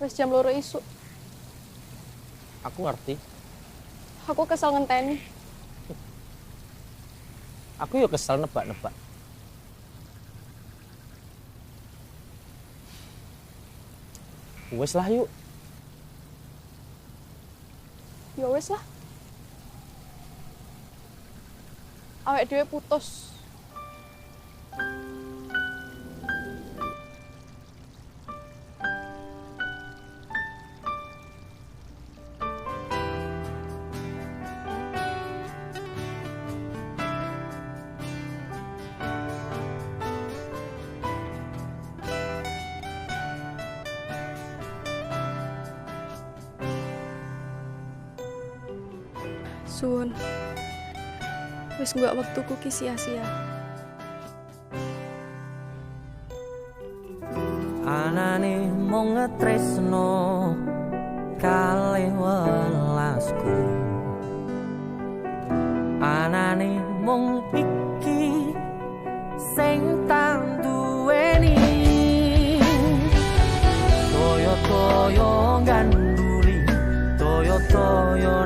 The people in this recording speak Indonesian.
Wis jam 2 isuk. Aku ngerti. Aku kesel ngenteni. Aku yo kesel nebak-nebak. Wes lah yuk. Ya wis lah. Awake dhewe putus. Suwun. Wis nggak wektuku ki sia-sia. Anane mung ngetresno kalih welasku. Anane mung iki sing tak duweni. Toyo-toyo ganduli, toyo-toyo